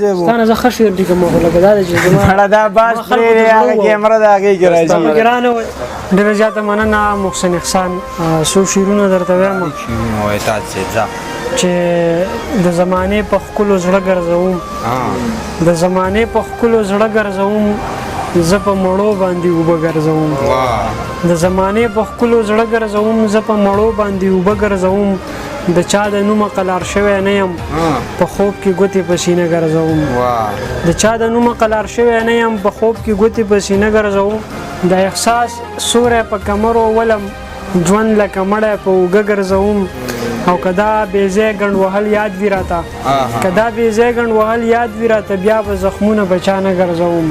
ستانه زه ښه شعر لیکم خو لکه دا دی چې زما مړه دا باز پرېږدی هغه کیمره د هغې کې راځي ستا ګرانه وی ډېره زیاته مننه محسن احسان څو شعرونه درته وایم چې د زمانې په ښکلو زړه ګرځوم د زمانې په ښکلو زړه ګرځوم زه په مړو باندې اوبه ګرځوم د زمانې په ښکلو زړه ګرځوم زه په مړو باندې اوبه ګرځوم د چا د نومه قلار شوی نه یم په خوب کې ګوتې په سینه ګرځوم د چا د نومه قلار شوی نه یم په خوب کې ګوتې په سینه ګرځوم د احساس سوری په کمرو ولم ژوند لکه مړی په اوږه ګرځوم او که دا بېځای ګنډ وهل یاد وي راته که دا بېځای ګنډ وهل یاد وي راته بیا به زخمونه په چا نه ګرځوم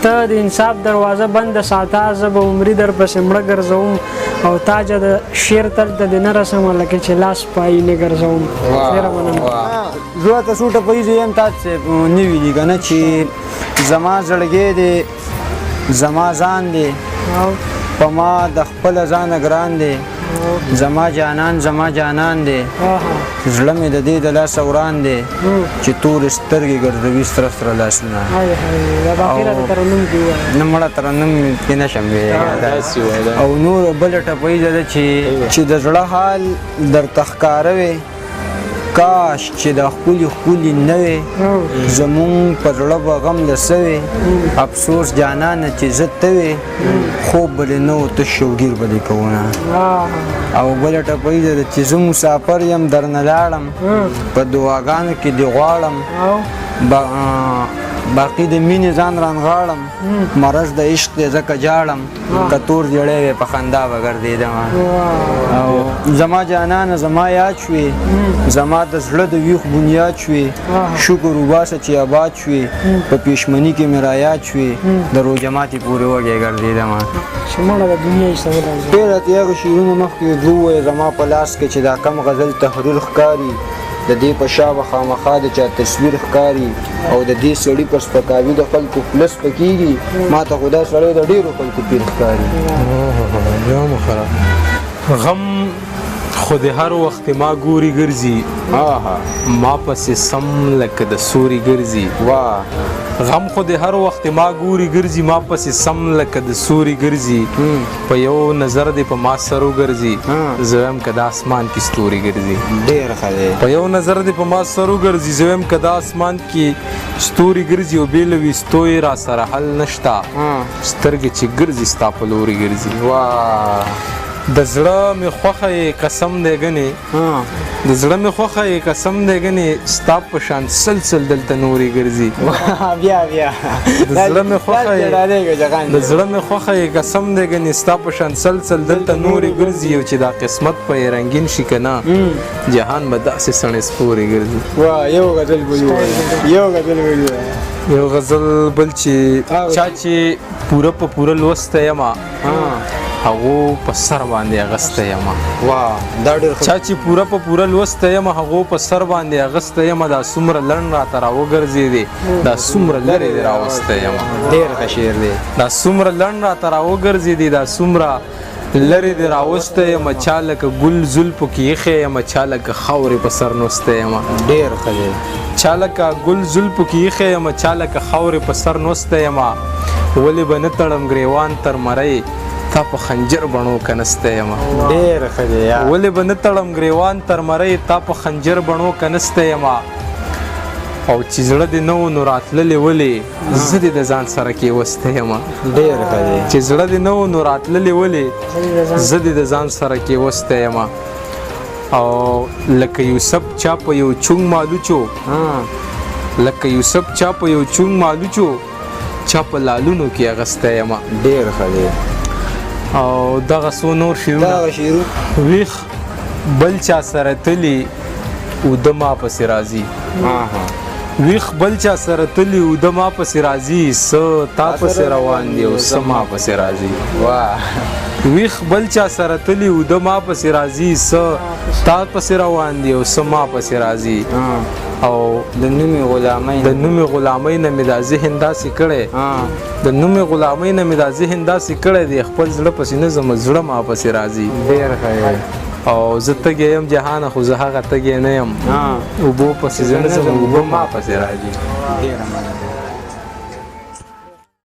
ته د انصاف دروازه بنده ساته زه به عمري در پسې مړه ګرځوم او تاجه د شعر تل ته دې نه رسمه لکه چې لاس په آیینې ګرځوم ډېره مننه زه ته څو ټپیزې یم تاسو صاحب نه ویلي که نه چې زما زړګی دی زما ځان دی په ما د خپله ځانه ګران دی زما جانان دی زړه مې د دې د لاسه وران دی چې تورې سترګې ګرځوي سره سره لاسونه نه مړه ترنم کې نشم ویلی او نور بله ټپیزه ده چې د زړه حال درته ښکاره وي کاش چې د ښکلي نه وې زمونږ په زړه به غم د څه وې افسوس جانانه چې زه ته وې خوب به دې نه و ته شوګیر به دې کوونه او بله ټپیزه ده چې زه مسافر یم درنه لاړم په دعاګانو کې دې غواړم باقي د مینې ځان رانغاړم مرض د عشق دی ځکه جاړم که تور زیړی وې په خندا به ګرځېدم او زما جانانه زما یاد شوې زما د زړه د ویښ بنیاد شوې شکر وباسه چې آباد شوې په پېشمني کې مې رایاد شوې د روجماتې پورې وږی ګرځېدم ډېره ته هغه شعرونه مخکې دوه ووایه زما په لاس کې چې دا کم غزل تحریر ښکاري د دې په شا به خامخا د چا تصویر ښکاري او د دې سړي په سپکاوي د خلکو پلس پکېږي ما ته خو دا سړی د ډېرو خلکو پیر ښکاري غم خو د هر وخت ما ګوري ګرځي ما پسې سم لکه د سوري ګرځي غم خو د هر وخت ما ګوري ګرځي ما پسې سم لکه د سوري ګرځي په یو نظر دې په ما سر وګرځي زه یم که د اسمان کې ستوري ګرځي ډېر ښه دی په یو نظر دې په ما سر وګرځي زه یم که د اسمان کې ستوري ګرځي او بې له ویستو یې را سره حل نشته سترګې چې ګرځي ستا په لوري ګرځي د زړه مې خوښه یې قسم دی ګنې د زړه مې خوښه یې قسم دی ګنې ستا په شان سلسل دلته نورې ګرځي د زړه مې خوښه یې قسم دی ګنې ستا په شان سلسل دلته نورې ګرځي او چې دا قسمت په یې رنګین شي که نه جهان به داسې سڼې سپورې ګرځي یو غزل بل چې چا چې پوره په پوره لوستی یمه هغو په سر باندې اغستی یمه چا چې پوره په پوره لوستی یمه هغو په سر باندې اغستی یمه دا څومره لنډ راته راوګرځېدې دا څومره لرې دې راوستی یمه ډېر ښه شعر دی دا څومره لنډ راته راوګرځېدې دا څومره لرې دې راوستی یمه چا لکه ګل زلفو کې ایښی یمه چا لکه خاورې په سر نوستی یمه ډېر ښه دی چا لکه ګل زلفو کې ایښی یمه چا لکه خاورې په سر نوستی یمه ولې به نه تړم ګریوان تر مرۍ تا په خنجر بڼو کنستی یمه ډېر ښه دی ولې به نه تړم ګریوان تر مرۍ تا په خنجر بڼو کنستی یمه او چې زړه دې نه و نو راتللې ولې زه دې د ځان سره کېوستی یمه ډېر ښه دی چې زړه دې نه و نو راتللې ولې زه دې د ځان سره کېوستی یمه او لکه یوسف چا په یو چونګ مالوچو لکه یوسف چا په یو چونګ مالوچو چا په لالونو کې اغستی یمه ډېر ښه دی او دغه څو نور شعرونه ویښ بل چا سره تلي اوده ما پسې راځي ویښ بل چا سره تلي اوده ما پسې راځي څه تا پسې روان دی او څه ما پسې راځي ویښ بل چا سره تلي اوده ما پسې راځي څه تا پسې روان دی او څه ما پسې راځي او د نومې غلامۍ نه مې دا ذهن داسې کړی د نومې غلامۍ نه مې دا ذهن داسې کړی دی خپل زړه پسې نه ځم زړه ما پسې راځي ډېر ښه او زه تږی یم جهانه خو زه هغه تږی نه یم اوبو پسې زه نه ځم اوبه ما پسې راځي ډېره مننه